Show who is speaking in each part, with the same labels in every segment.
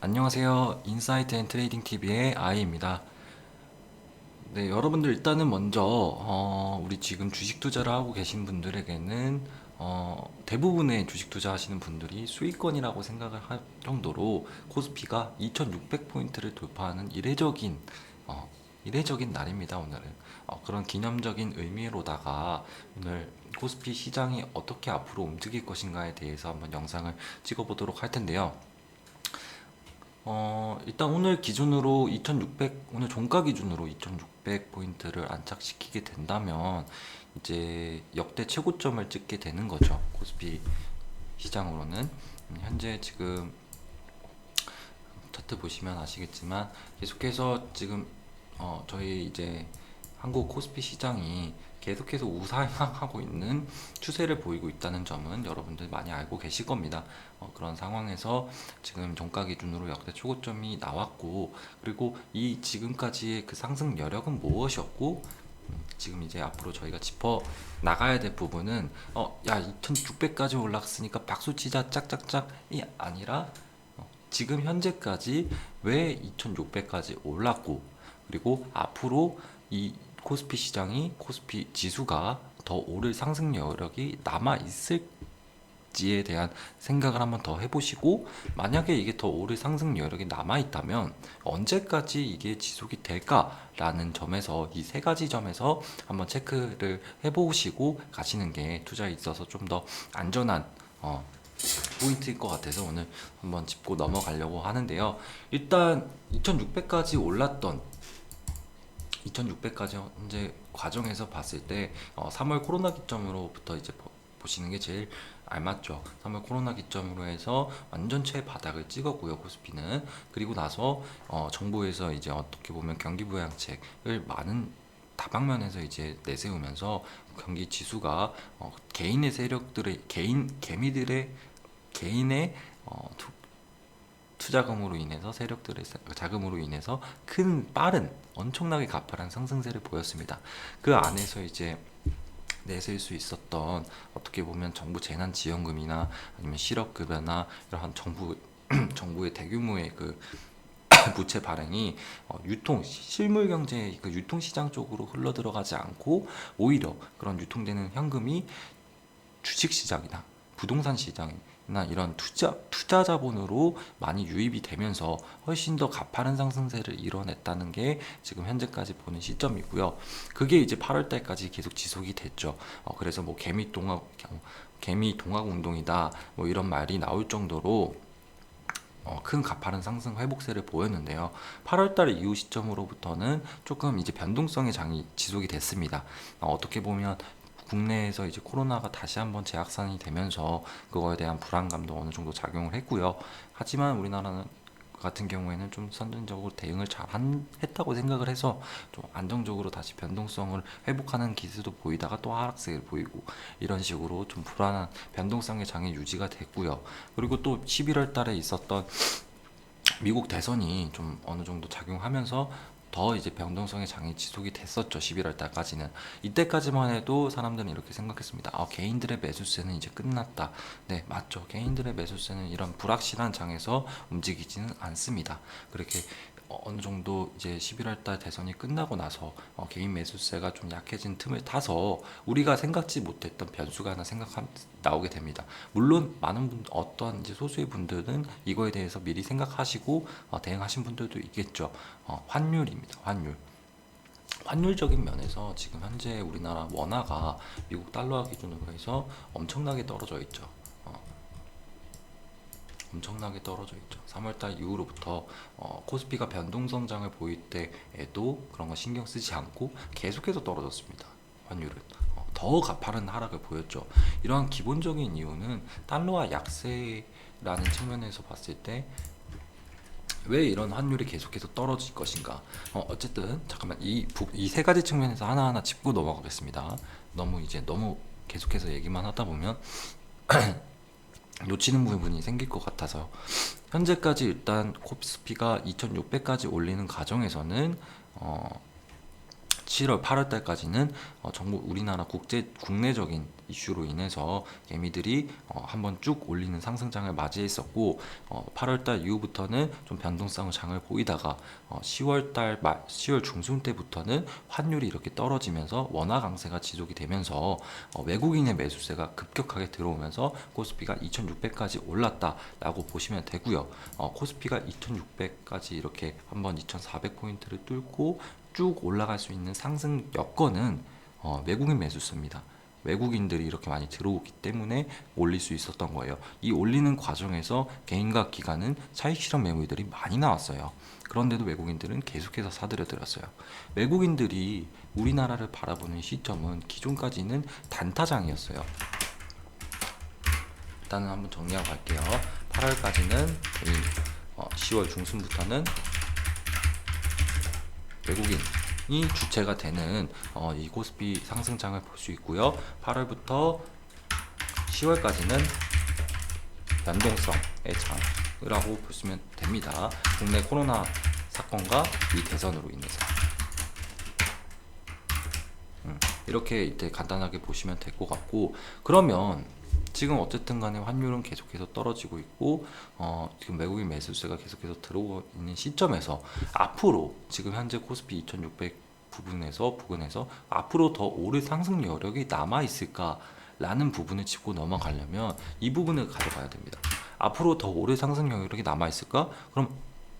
Speaker 1: 안녕하세요. 인사이트 앤 트레이딩 TV의 아이입니다. 네, 여러분들 일단은 먼저 우리 지금 주식 투자를 하고 계신 분들에게는 대부분의 주식 투자하시는 분들이 수익권이라고 생각을 할 정도로 코스피가 2600포인트를 돌파하는 이례적인 날입니다. 오늘은 그런 기념적인 의미로다가 오늘 코스피 시장이 어떻게 앞으로 움직일 것인가에 대해서 한번 영상을 찍어보도록 할 텐데요. 일단 오늘 기준으로 2600, 오늘 종가 기준으로 2600포인트를 안착시키게 된다면 이제 역대 최고점을 찍게 되는 거죠. 코스피 시장으로는. 현재 지금 차트 보시면 아시겠지만 계속해서 지금 저희 이제 한국 코스피 시장이 계속해서 우상향하고 있는 추세를 보이고 있다는 점은 여러분들 많이 알고 계실 겁니다. 그런 상황에서 지금 종가 기준으로 역대 최고점이 나왔고, 그리고 이 지금까지의 그 상승 여력은 무엇이었고, 지금 이제 앞으로 저희가 짚어 나가야 될 부분은 야 2600까지 올랐으니까 박수 치자 짝짝짝이 아니라 지금 현재까지 왜 2600까지 올랐고, 그리고 앞으로 이 코스피 시장이 코스피 지수가 더 오를 상승 여력이 남아 있을지에 대한 생각을 한번 더 해보시고, 만약에 이게 더 오를 상승 여력이 남아 있다면 언제까지 이게 지속이 될까라는 점에서 이 세 가지 점에서 한번 체크를 해보시고 가시는 게 투자에 있어서 좀 더 안전한 포인트일 것 같아서 오늘 한번 짚고 넘어가려고 하는데요. 일단 2600까지 올랐던 2600까지 현재 과정에서 봤을 때 3월 코로나 기점으로부터 이제 보시는 게 제일 알맞죠. 3월 코로나 기점으로 해서 완전 최바닥을 찍었고요, 코스피는. 그리고 나서 정부에서 이제 어떻게 보면 경기 부양책을 많은 다방면에서 이제 내세우면서 경기 지수가 개인의 세력들의 개미들의 개인의 투자금으로 인해서 세력들의 자금으로 인해서 큰 빠른 엄청나게 가파른 상승세를 보였습니다. 그 안에서 이제 내세울 수 있었던 어떻게 보면 정부 재난지원금이나 아니면 실업급여나 이러한 정부의 대규모의 그 부채 발행이 실물 경제 그 유통 시장 쪽으로 흘러 들어가지 않고 오히려 그런 유통되는 현금이 주식 시장이나 부동산 시장이나 이런 투자 자본으로 많이 유입이 되면서 훨씬 더 가파른 상승세를 이뤄냈다는 게 지금 현재까지 보는 시점이고요. 그게 이제 8월 달까지 계속 지속이 됐죠. 그래서 뭐 개미 동학 운동이다 뭐 이런 말이 나올 정도로 큰 가파른 상승 회복세를 보였는데요. 8월달 이후 시점으로부터는 조금 이제 변동성의 장이 지속이 됐습니다. 어떻게 보면 국내에서 이제 코로나가 다시 한번 재확산이 되면서 그거에 대한 불안감도 어느 정도 작용을 했고요. 하지만 우리나라는 같은 경우에는 좀 선진적으로 대응을 했다고 생각을 해서 좀 안정적으로 다시 변동성을 회복하는 기세도 보이다가 또 하락세를 보이고 이런 식으로 좀 불안한 변동성의 장이 유지가 됐고요. 그리고 또 11월 달에 있었던 미국 대선이 좀 어느 정도 작용하면서 더 이제 변동성의 장이 지속이 됐었죠. 11월 달까지는. 이때까지만 해도 사람들은 이렇게 생각했습니다. 개인들의 매수세는 이제 끝났다. 네, 맞죠. 개인들의 매수세는 이런 불확실한 장에서 움직이지는 않습니다. 그렇게 어느 정도 이제 11월 달 대선이 끝나고 나서 개인 매수세가 좀 약해진 틈을 타서 우리가 생각지 못했던 변수가 하나 나오게 됩니다. 물론 많은 어떤 이제 소수의 분들은 이거에 대해서 미리 생각하시고 대응하신 분들도 있겠죠. 환율입니다. 환율적인 면에서 지금 현재 우리나라 원화가 미국 달러 기준으로 해서 엄청나게 떨어져 있죠. 엄청나게 떨어져 있죠. 3월달 이후로부터 코스피가 변동성장을 보일 때에도 그런 거 신경 쓰지 않고 계속해서 떨어졌습니다. 환율은 더 가파른 하락을 보였죠. 이러한 기본적인 이유는 달러와 약세라는 측면에서 봤을 때 왜 이런 환율이 계속해서 떨어질 것인가. 어쨌든 잠깐만 이 세 가지 측면에서 하나하나 짚고 넘어가겠습니다. 너무 계속해서 얘기만 하다 보면 놓치는 부분이 생길 것 같아서 현재까지 일단 코스피가 2600까지 올리는 과정에서는 7월, 8월 달까지는 정부 우리나라 국내적인 이슈로 인해서 개미들이 한번 쭉 올리는 상승장을 맞이했었고 8월 달 이후부터는 좀 변동성의 장을 보이다가 10월 달 10월 중순 때부터는 환율이 이렇게 떨어지면서 원화 강세가 지속이 되면서 외국인의 매수세가 급격하게 들어오면서 코스피가 2600까지 올랐다라고 보시면 되고요. 코스피가 2600까지 이렇게 한번 2400포인트를 뚫고 쭉 올라갈 수 있는 상승 여건은 외국인 매수세입니다. 외국인들이 이렇게 많이 들어오기 때문에 올릴 수 있었던 거예요. 이 올리는 과정에서 개인과 기관은 차익 실현 매물들이 많이 나왔어요. 그런데도 외국인들은 계속해서 사들여 들었어요. 외국인들이 우리나라를 바라보는 시점은 기존까지는 단타장이었어요. 일단은 한번 정리하고 갈게요. 8월까지는 10월 중순부터는 외국인이 주체가 되는 이 코스피 상승장을 볼 수 있고요. 8월부터 10월까지는 변동성의 장이라고 보시면 됩니다. 국내 코로나 사건과 이 대선으로 인해서 이렇게 이때 간단하게 보시면 될 것 같고, 그러면 지금 어쨌든 간에 환율은 계속해서 떨어지고 있고 지금 외국인 매수세가 계속해서 들어오고 있는 시점에서 앞으로 지금 현재 코스피 2600 부근에서 앞으로 더 오를 상승 여력이 남아 있을까 라는 부분을 짚고 넘어가려면 이 부분을 가져가야 됩니다. 앞으로 더 오를 상승 여력이 남아 있을까? 그럼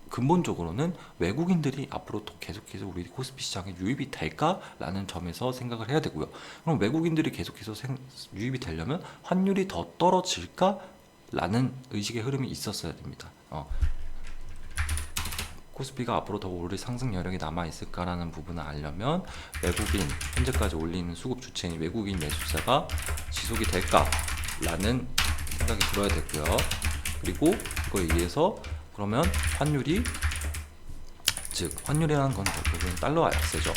Speaker 1: 근본적으로는 외국인들이 앞으로 더 계속해서 우리 코스피 시장에 유입이 될까라는 점에서 생각을 해야 되고요. 그럼 외국인들이 계속해서 유입이 되려면 환율이 더 떨어질까라는 의식의 흐름이 있었어야 됩니다. 코스피가 앞으로 더 오를 상승 여력이 남아 있을까라는 부분을 알려면 외국인, 현재까지 올리는 수급 주체인 외국인 매수세가 지속이 될까라는 생각이 들어야 되고요. 그리고 이거에 의해서 그러면 환율이, 즉 환율이라는 건 결국은 달러와 약세죠.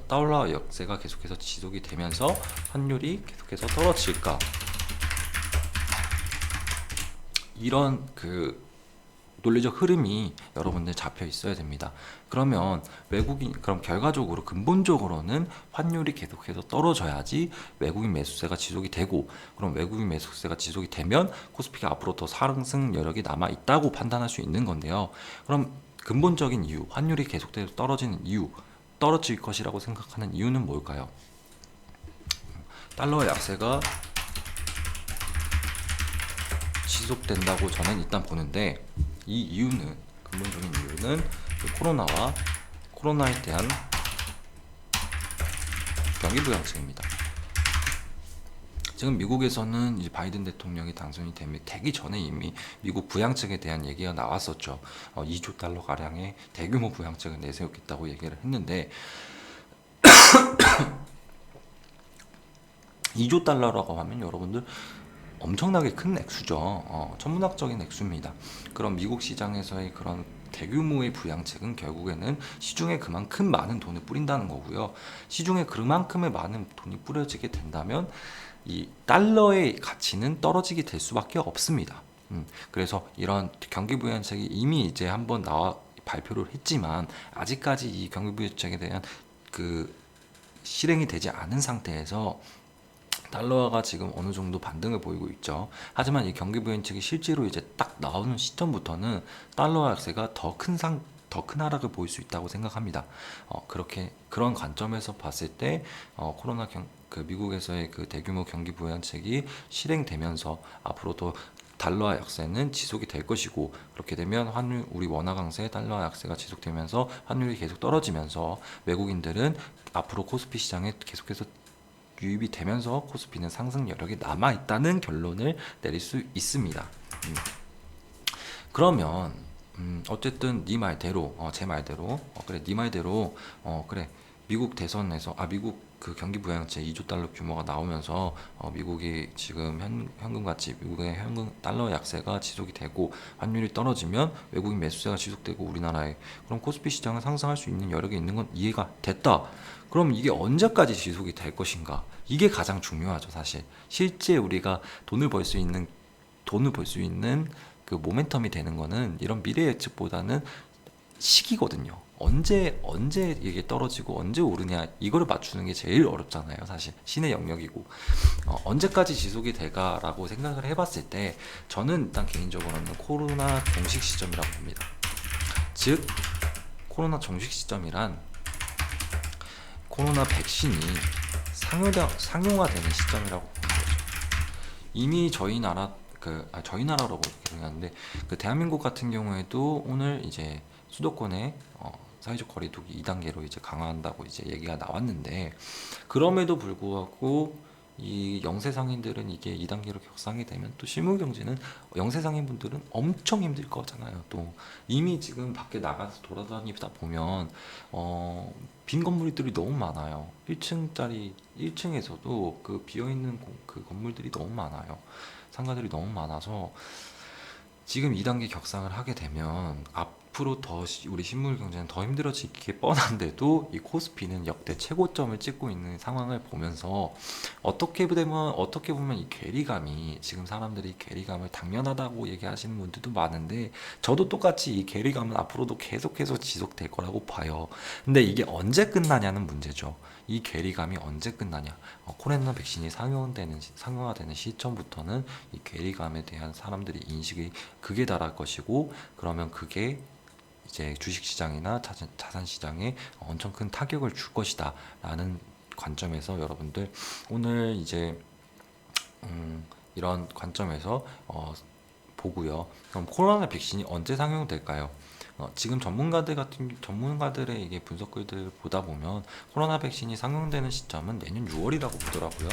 Speaker 1: 달러와 약세가 계속해서 지속이 되면서 환율이 계속해서 떨어질까, 이런 논리적 흐름이 여러분들 잡혀 있어야 됩니다. 그러면 그럼 결과적으로 근본적으로는 환율이 계속해서 떨어져야지 외국인 매수세가 지속이 되고, 그럼 외국인 매수세가 지속이 되면 코스피가 앞으로 더 상승 여력이 남아 있다고 판단할 수 있는 건데요. 그럼 근본적인 이유, 환율이 계속해서 떨어지는 이유, 떨어질 것이라고 생각하는 이유는 뭘까요? 달러의 약세가 지속된다고 저는 일단 보는데, 이 이유는, 근본적인 이유는 코로나에 대한 경기 부양책입니다. 지금 미국에서는 이제 바이든 대통령이 당선이 되기 전에 이미 미국 부양책에 대한 얘기가 나왔었죠. 2조 달러 가량의 대규모 부양책을 내세우겠다고 얘기를 했는데 2조 달러라고 하면 여러분들 엄청나게 큰 액수죠. 천문학적인 액수입니다. 그럼 미국 시장에서의 그런 대규모의 부양책은 결국에는 시중에 그만큼 많은 돈을 뿌린다는 거고요. 시중에 그만큼의 많은 돈이 뿌려지게 된다면 이 달러의 가치는 떨어지게 될 수밖에 없습니다. 그래서 이런 경기 부양책이 이미 이제 한번 발표를 했지만 아직까지 이 경기 부양책에 대한 실행이 되지 않은 상태에서 달러가 지금 어느 정도 반등을 보이고 있죠. 하지만 이 경기 부양책이 실제로 이제 딱 나오는 시점부터는 달러 약세가 더 큰 하락을 보일 수 있다고 생각합니다. 그런 관점에서 봤을 때 미국에서의 대규모 경기 부양책이 실행되면서 앞으로도 달러 약세는 지속이 될 것이고, 그렇게 되면 우리 원화 강세, 달러 약세가 지속되면서 환율이 계속 떨어지면서 외국인들은 앞으로 코스피 시장에 계속해서 유입이 되면서 코스피는 상승 여력이 남아 있다는 결론을 내릴 수 있습니다. 그러면 어쨌든 네 말대로 제 말대로 네 말대로 미국 대선에서 미국 경기 부양책 2조 달러 규모가 나오면서 미국이 지금 현금 가치, 미국의 현금 달러 약세가 지속이 되고 환율이 떨어지면 외국인 매수세가 지속되고 우리나라에, 그럼 코스피 시장은 상승할 수 있는 여력이 있는 건 이해가 됐다. 그럼 이게 언제까지 지속이 될 것인가? 이게 가장 중요하죠, 사실. 실제 우리가 돈을 벌 수 있는 모멘텀이 되는 거는 이런 미래 예측보다는 시기거든요. 언제 이게 떨어지고 언제 오르냐 이거를 맞추는 게 제일 어렵잖아요. 사실 신의 영역이고 언제까지 지속이 될까라고 생각을 해봤을 때 저는 일단 개인적으로는 코로나 종식 시점이라고 봅니다. 즉 코로나 종식 시점이란 코로나 백신이 상용화되는 시점이라고 보는 거죠. 이미 저희 나라 저희 나라라고 생각하는데 그 대한민국 같은 경우에도 오늘 이제 수도권에 사회적 거리두기 2단계로 이제 강화한다고 이제 얘기가 나왔는데 그럼에도 불구하고 이 영세상인들은 이게 2단계로 격상이 되면 또 실무 경제는 영세상인 분들은 엄청 힘들 거잖아요. 또 이미 지금 밖에 나가서 돌아다니다 보면 빈 건물들이 너무 많아요. 1층에서도 그 비어 있는 그 건물들이 너무 많아요. 상가들이 너무 많아서 지금 2단계 격상을 하게 되면 앞으로 더 우리 식물 경제는 더 힘들어지기 뻔한데도 이 코스피는 역대 최고점을 찍고 있는 상황을 보면서 어떻게 보면 이 괴리감이 지금 사람들이 괴리감을 당연하다고 얘기하시는 분들도 많은데 저도 똑같이 이 괴리감은 앞으로도 계속해서 지속될 거라고 봐요. 근데 이게 언제 끝나냐는 문제죠. 이 괴리감이 언제 끝나냐? 코로나 백신이 상용화되는 시점부터는 이 괴리감에 대한 사람들의 인식이 극에 달할 것이고 그러면 그게 이제 주식시장이나 자산시장에 엄청 큰 타격을 줄 것이다 라는 관점에서 여러분들 오늘 이제 이런 관점에서 보고요. 그럼 코로나 백신이 언제 상용될까요? 지금 전문가들의 이게 분석글들 보다 보면 코로나 백신이 상용되는 시점은 내년 6월이라고 보더라고요.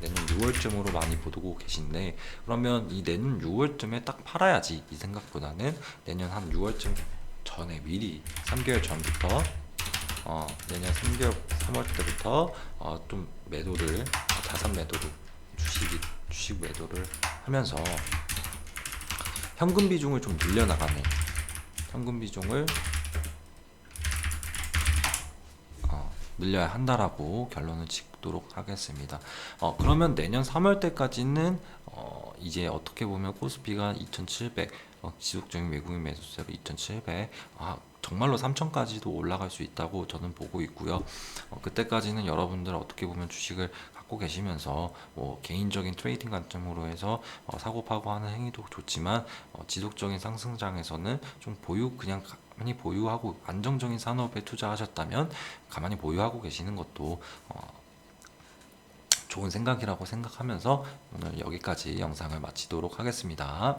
Speaker 1: 내년 6월쯤으로 많이 보고 계신데 그러면 이 내년 6월쯤에 딱 팔아야지 이 생각보다는 내년 한 6월쯤 전에 미리 3개월 전부터 내년 3월 때부터 좀 매도를 자산 매도를 주식 매도를 하면서 현금 비중을 좀 늘려나가네. 현금 비중을 늘려야 한다라고 결론을 짓도록 하겠습니다. 그러면 내년 3월 때까지는 이제 어떻게 보면 코스피가 2,700 지속적인 외국인 매수세로 2,700 정말로 3,000까지도 올라갈 수 있다고 저는 보고 있고요. 그때까지는 여러분들 어떻게 보면 주식을 갖고 계시면서 개인적인 트레이딩 관점으로 해서 사고 파고 하는 행위도 좋지만 지속적인 상승장에서는 좀 그냥 가만히 보유하고 안정적인 산업에 투자하셨다면 가만히 보유하고 계시는 것도 좋은 생각이라고 생각하면서 오늘 여기까지 영상을 마치도록 하겠습니다.